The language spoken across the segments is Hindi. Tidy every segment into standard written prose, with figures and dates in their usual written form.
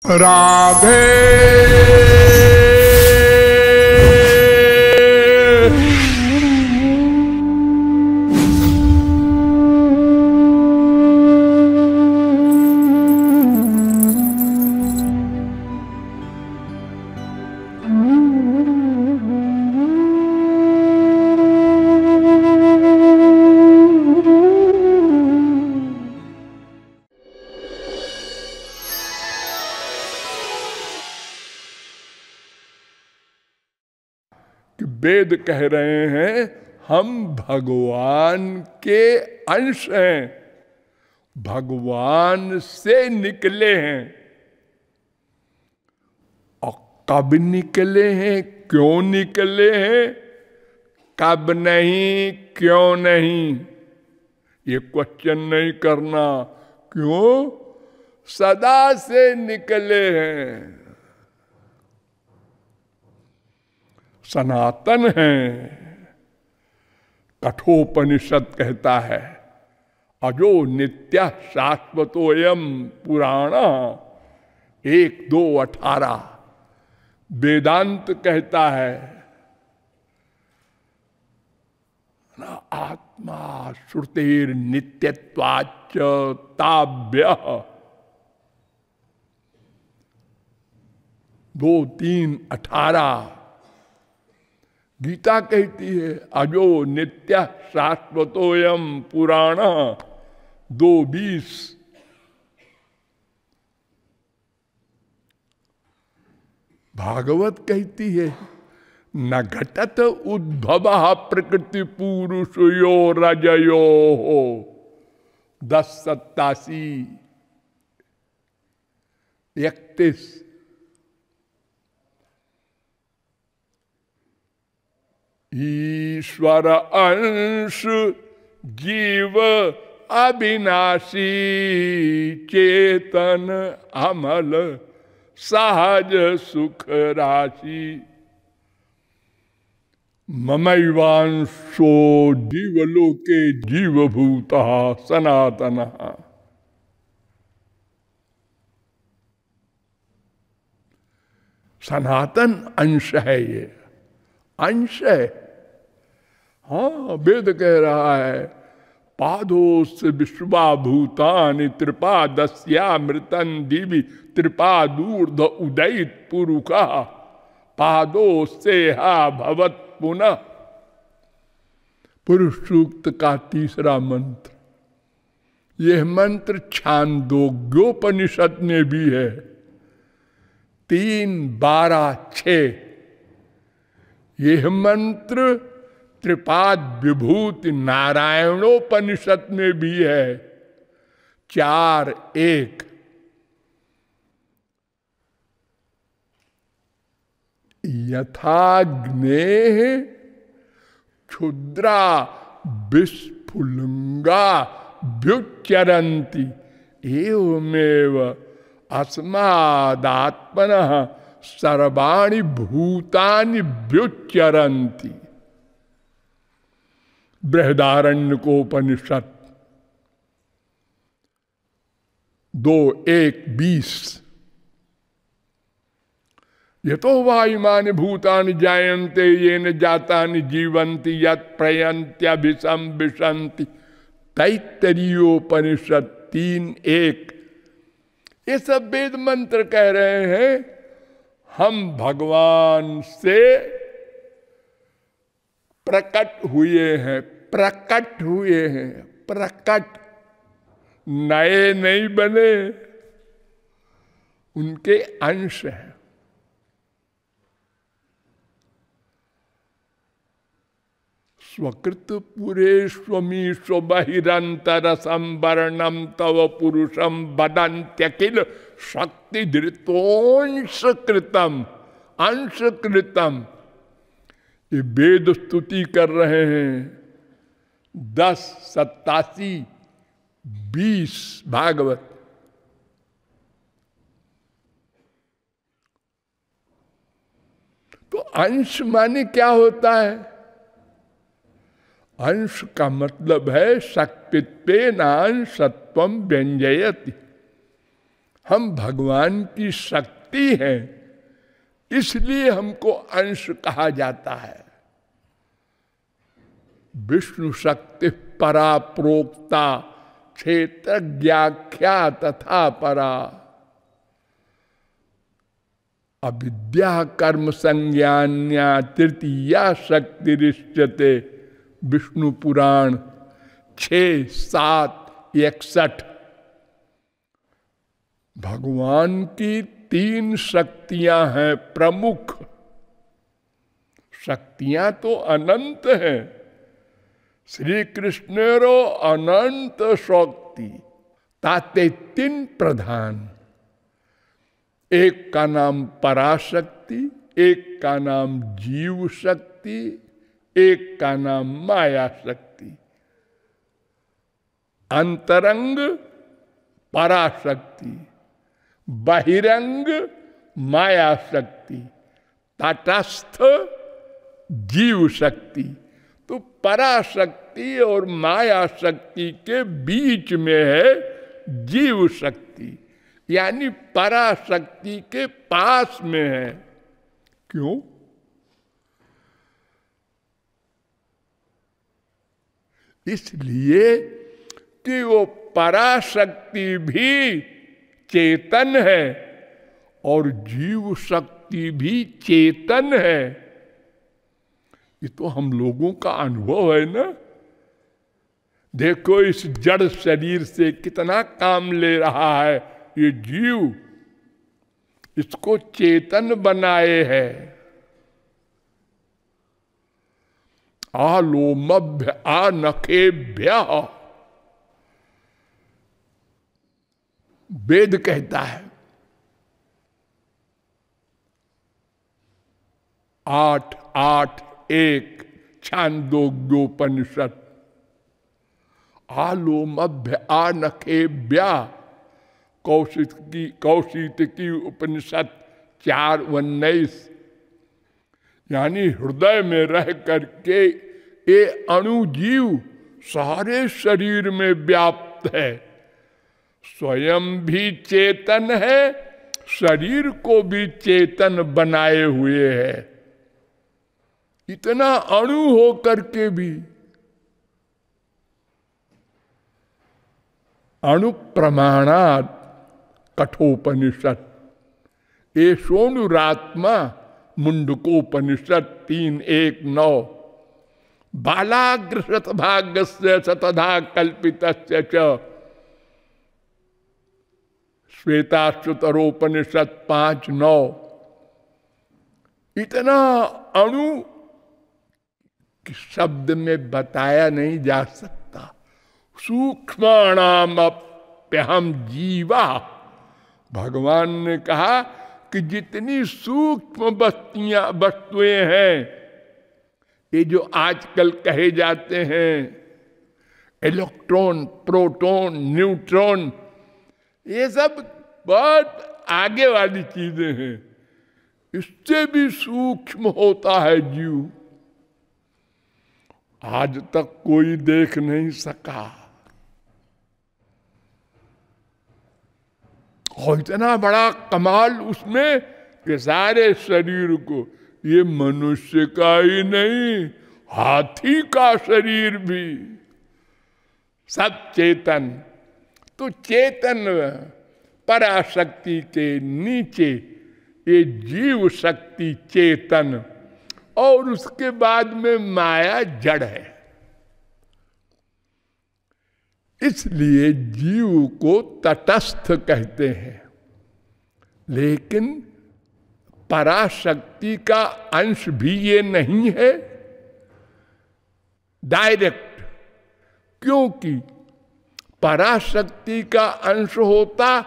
राधे कि वेद कह रहे हैं हम भगवान के अंश हैं, भगवान से निकले हैं। और कब निकले हैं, क्यों निकले हैं, कब नहीं, क्यों नहीं, ये क्वेश्चन नहीं करना। क्यों? सदा से निकले हैं, सनातन है। कठोपनिषद कहता है अजो नित्य शाश्वतोयम पुराण 1-2-18। वेदांत कहता है आत्मा श्रुतेर नित्यत्वाच्च ताभ्य 2-3-18। गीता कहती है अजो नित्य शाश्वतोयम पुराण 2:20। भागवत कहती है न घटत उद्भव प्रकृति पुरुषयो रजयो 10:87 31। ईश्वर अंश जीव अविनाशी चेतन अमल सहज सुख राशि ममैवांशो जीवलोके जीवभूतः सनातनः। सनातन अंश है, ये अंश है। हाँ, वेद कह रहा है पादोस विश्वा भूतानि त्रिपादस्यामृतं दिवि त्रिपादूर्ध उदयित पुरुषः पादोसे हा भवत पुनः। पुरुष सूक्त का तीसरा मंत्र। यह मंत्र छांदोग्योपनिषद में भी है 3:12-6। यह मंत्र त्रिपाद विभूति नारायणोपनिषद में भी है 4:1। यथाग्नेः क्षुद्रा विस्फुलिंगा व्युच्चरन्ति एवमेव अस्मादात्मनः सर्वाणि भूतानि व्युच्चरन्ति। बृहदारण्यकोपनिषद 2:1-20। यतो वा इमानि भूतानि जायन्ते येन जातानि जीवन्ति यत् प्रयन्त्यभिसंविशन्ति तैत्तरीयोपनिषद 3:1। ये सब वेद मंत्र कह रहे हैं हम भगवान से प्रकट हुए हैं, प्रकट हुए हैं, प्रकट, नए नहीं बने, उनके अंश हैं। स्वकृत पुरेष्वमी स्वबहिरंतर संवरणम तव पुरुषम वदन्त्यखिल शक्ति धृतोंश कृतम अंश कृतम। ये वेद स्तुति कर रहे हैं 10:87-20 भागवत। तो अंश माने क्या होता है? अंश का मतलब है शक्तित्वेन अंशत्वं व्यंजयति। हम भगवान की शक्ति हैं, इसलिए हमको अंश कहा जाता है। विष्णु शक्ति परा प्रोक्ता क्षेत्र व्याख्या तथा परा। अविद्या कर्म संज्ञान्या तृतीया शक्ति रिष्यते। विष्णु पुराण 6-7-61। भगवान की 3 शक्तियां हैं प्रमुख। शक्तियां तो अनंत हैं। श्री कृष्णेरो अनंत शक्ति ताते 3 प्रधान। एक का नाम पराशक्ति, एक का नाम जीव शक्ति, एक का नाम माया शक्ति। अंतरंग पराशक्ति, बहिरंग माया शक्ति, तटस्थ जीव शक्ति। तो पराशक्ति और माया शक्ति के बीच में है जीव शक्ति, यानी पराशक्ति के पास में है। क्यों? इसलिए कि वो पराशक्ति भी चेतन है और जीव शक्ति भी चेतन है। ये तो हम लोगों का अनुभव है ना। देखो इस जड़ शरीर से कितना काम ले रहा है ये जीव, इसको चेतन बनाए है। आलोमभ्य आनखेभ्य, वेद कहता है। 8:8:1 छांदोग्योपनिषद। आलोमभ्य आनखेभ्य। कौशिकी उपनिषद 4:19। यानी हृदय में रह करके ये अणुजीव सारे शरीर में व्याप्त है। स्वयं भी चेतन है, शरीर को भी चेतन बनाए हुए है। इतना अणु हो करके भी अणु प्रमाणात कठोपनिषद। एषोनुरात्मा मुंडकोपनिषद 3:1-9। बालाग्र शतभागस्य शतधा कल्पितस्य च। श्वेताश्वतरोपनिषद 5:9। इतना अणु शब्द में बताया नहीं जा सकता। सूक्ष्माणामप्यहम जीवा। भगवान ने कहा कि जितनी सूक्ष्म वस्तुएं हैं, ये जो आजकल कहे जाते हैं इलेक्ट्रॉन, प्रोटॉन, न्यूट्रॉन, ये सब बहुत आगे वाली चीजें हैं। इससे भी सूक्ष्म होता है जीव। आज तक कोई देख नहीं सका। और इतना बड़ा कमाल उसमें कि सारे शरीर को, ये मनुष्य का ही नहीं, हाथी का शरीर भी सब चेतन। तो चेतन पराशक्ति के नीचे ये जीव शक्ति चेतन, और उसके बाद में माया जड़ है। इसलिए जीव को तटस्थ कहते हैं। लेकिन पराशक्ति का अंश भी ये नहीं है डायरेक्ट, क्योंकि पराशक्ति का अंश होता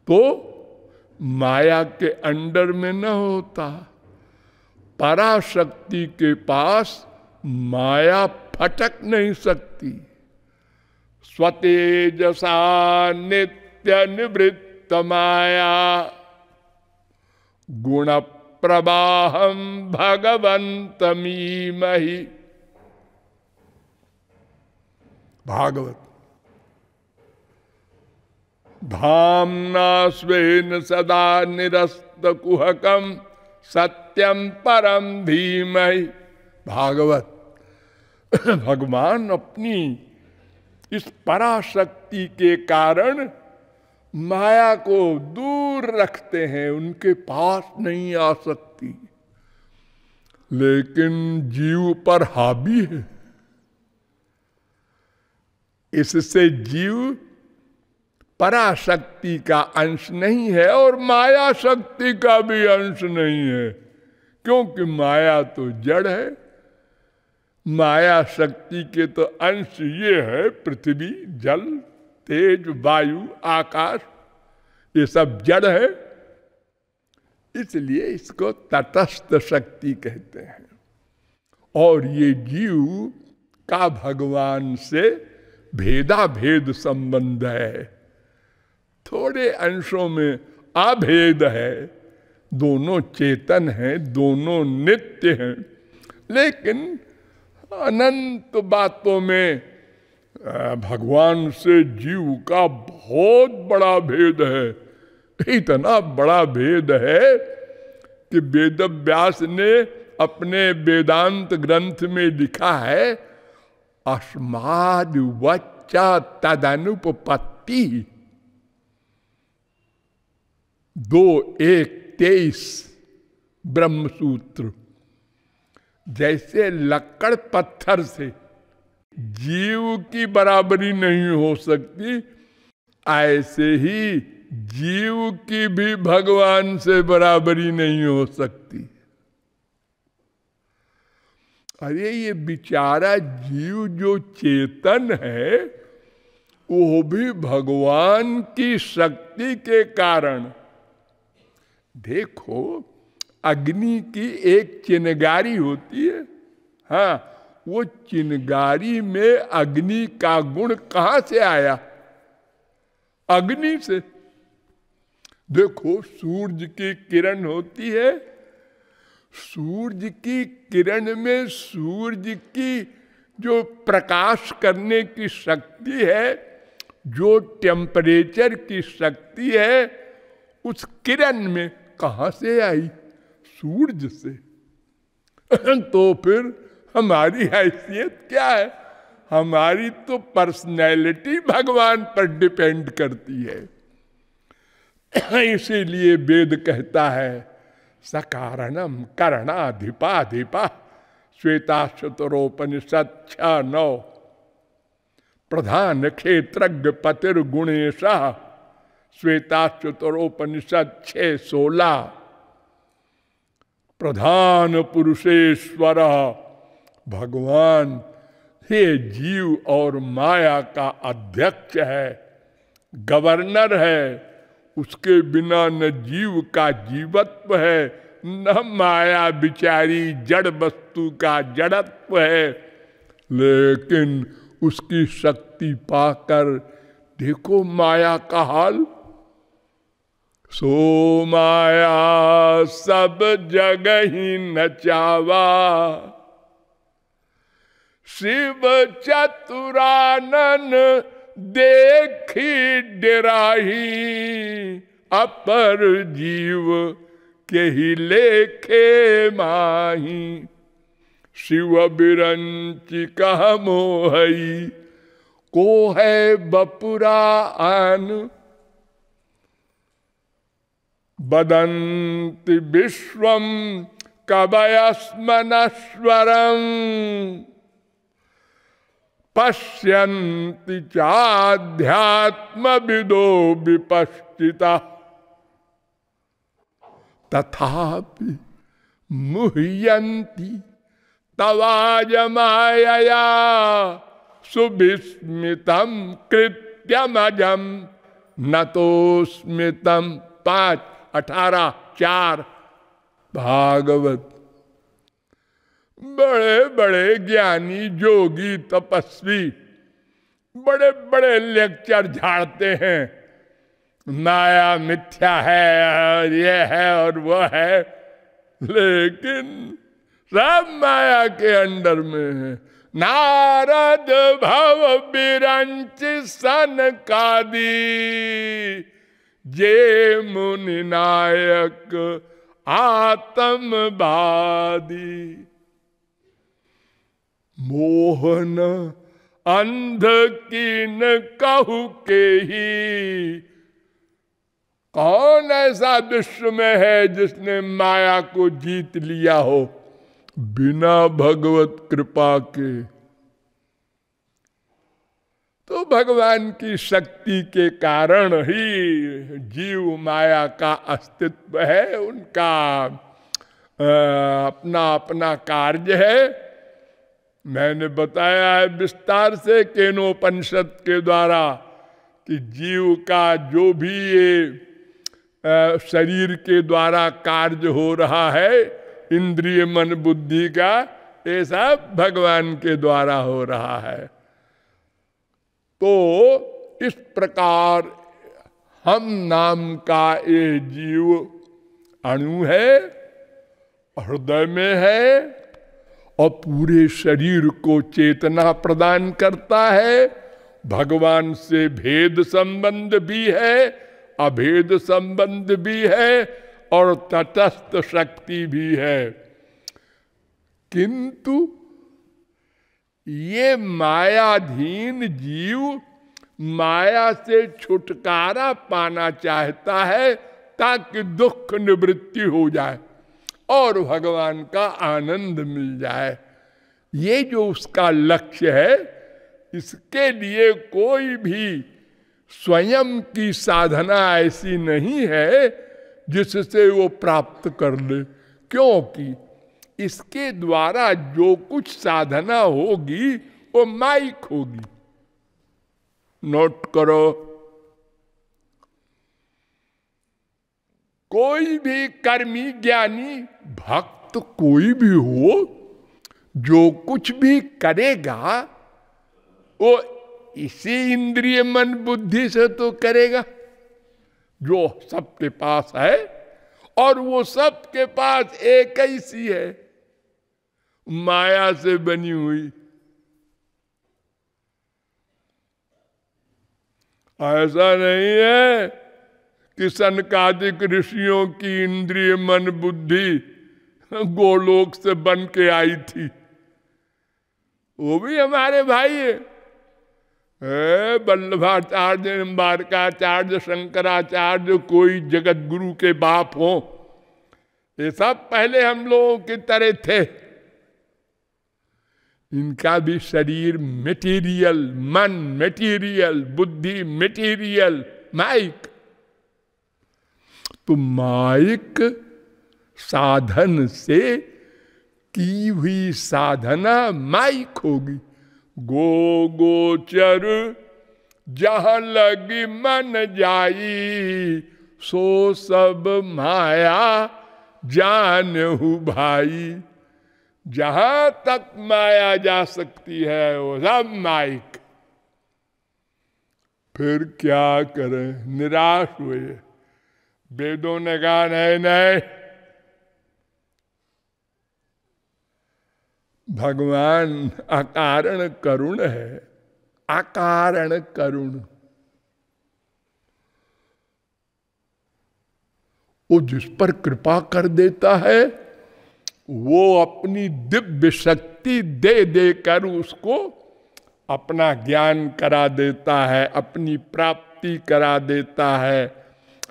तो माया के अंडर में न होता। पराशक्ति के पास माया फटक नहीं सकती। स्वतेजसा नित्य निवृत्त माया गुण प्रवाहम भगवंतमीमहि। भागवत। धाम्ना स्वेन सदा निरस्तकुहकम सत्यम परम धीमहि। भागवत। भगवान अपनी इस पराशक्ति के कारण माया को दूर रखते हैं, उनके पास नहीं आ सकती, लेकिन जीव पर हावी है। इससे जीव पराशक्ति का अंश नहीं है और माया शक्ति का भी अंश नहीं है, क्योंकि माया तो जड़ है। माया शक्ति के तो अंश ये है, पृथ्वी, जल, तेज, वायु, आकाश, ये सब जड़ है, इसलिए इसको तटस्थ शक्ति कहते हैं। और ये जीव का भगवान से भेदा भेद संबंध है, थोड़े अंशों में अभेद है, दोनों चेतन हैं, दोनों नित्य हैं, लेकिन अनंत बातों में भगवान से जीव का बहुत बड़ा भेद है। इतना बड़ा भेद है कि वेद व्यास ने अपने वेदांत ग्रंथ में लिखा है, अस्माद् वच्चा तदनुपपत्ति 2:1-23 ब्रह्मसूत्र। जैसे लक्कड़ पत्थर से जीव की बराबरी नहीं हो सकती, ऐसे ही जीव की भी भगवान से बराबरी नहीं हो सकती। अरे ये बेचारा जीव जो चेतन है, वो भी भगवान की शक्ति के कारण, देखो अग्नि की एक चिनगारी होती है, हाँ, वो चिनगारी में अग्नि का गुण कहां से आया? अग्नि से। देखो सूरज की किरण होती है, सूरज की किरण में सूरज की जो प्रकाश करने की शक्ति है, जो टेम्परेचर की शक्ति है, उस किरण में कहां से आई? सूरज से। तो फिर हमारी हैसियत क्या है? हमारी तो पर्सनैलिटी भगवान पर डिपेंड करती है। इसीलिए वेद कहता है, सकारणम करणाधिपाधिपा श्वेताश्वतरोपनिषद 6:9 प्रधान क्षेत्रज्ञ पतिर्गुणेशः श्वेताश्वतरोपनिषद 6:16 प्रधान पुरुषेश्वर भगवान हे जीव और माया का अध्यक्ष है, गवर्नर है। उसके बिना न जीव का जीवत्व है, न माया बिचारी जड़ वस्तु का जड़त्व है। लेकिन उसकी शक्ति पाकर देखो माया का हाल। सो माया सब जगह ही नचावा, शिव चतुरानन देखी डराही, अपर जीव के ही लेखे माही। शिव बिरंची कह मोहई, को है बपुरा आन। बदन्ति विश्वम कवयस्मनश्वरम, पश्यन्ति चाध्यात्म विदो विपश्चिता। तथापि मुह्यन्ति तवाज मायया, सुविस्मितम कृत्यमजम नतोस्मितम। 5:18-4 भागवत। बड़े बड़े ज्ञानी जोगी तपस्वी बड़े बड़े लेक्चर झाड़ते हैं, माया मिथ्या है और ये है और वो है, लेकिन सब माया के अंडर में है। नारद भव बिरंच सनकादि जे मुनि नायक आत्मवादी। मोहन अंध कीन कहु के ही, कौन ऐसा विश्व में है जिसने माया को जीत लिया हो बिना भगवत कृपा के। तो भगवान की शक्ति के कारण ही जीव माया का अस्तित्व है, उनका अपना अपना कार्य है। मैंने बताया है विस्तार से केनोपनिषद के द्वारा कि जीव का जो भी ये शरीर के द्वारा कार्य हो रहा है, इंद्रिय मन बुद्धि का, ये सब भगवान के द्वारा हो रहा है। तो इस प्रकार हम नाम का ये जीव अणु है, हृदय में है और पूरे शरीर को चेतना प्रदान करता है। भगवान से भेद संबंध भी है, अभेद संबंध भी है और तटस्थ शक्ति भी है। किंतु ये मायाधीन जीव माया से छुटकारा पाना चाहता है ताकि दुख निवृत्ति हो जाए और भगवान का आनंद मिल जाए। ये जो उसका लक्ष्य है, इसके लिए कोई भी स्वयं की साधना ऐसी नहीं है जिससे वो प्राप्त कर ले, क्योंकि इसके द्वारा जो कुछ साधना होगी वो माइक होगी। नोट करो, कोई भी कर्मी ज्ञानी भक्त कोई भी हो, जो कुछ भी करेगा वो इसी इंद्रिय मन बुद्धि से तो करेगा जो सबके पास है, और वो सबके पास एक ही सी है, माया से बनी हुई। ऐसा नहीं है कि सनकादिक ऋषियों की इंद्रिय मन बुद्धि गोलोक से बन के आई थी, वो भी हमारे भाई है। वल्लभाचार्य, निम्बारकाचार्य, शंकराचार्य कोई जगत गुरु के बाप हो, ये सब पहले हम लोगों की तरह थे। इनका भी शरीर मेटीरियल, मन मेटीरियल, बुद्धि मेटीरियल, माइक। तो माइक साधन से की हुई साधना माइक होगी। गो गोचर जहां लगी मन जाई, सो सब माया जानहु भाई। जहां तक माया जा सकती है वो सब माइक। फिर क्या करें, निराश हुए। वेदों ने कहा नहीं नहीं, भगवान अकारण करुण है, अकारण करुण। वो जिस पर कृपा कर देता है वो अपनी दिव्य शक्ति दे देकर उसको अपना ज्ञान करा देता है, अपनी प्राप्ति करा देता है,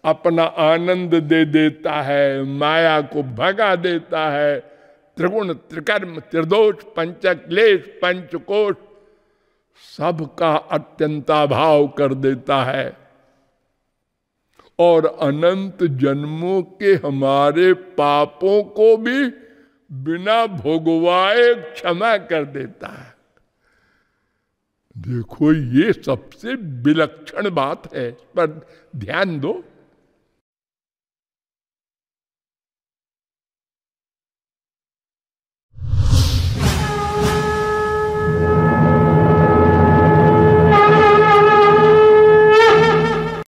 अपना आनंद दे देता है, माया को भगा देता है। त्रिगुण त्रिकर्म त्रिदोष पंचक्लेश पंचकोश सबका अत्यंताभाव कर देता है और अनंत जन्मों के हमारे पापों को भी बिना भोगवाए क्षमा कर देता है। देखो ये सबसे विलक्षण बात है, पर ध्यान दो।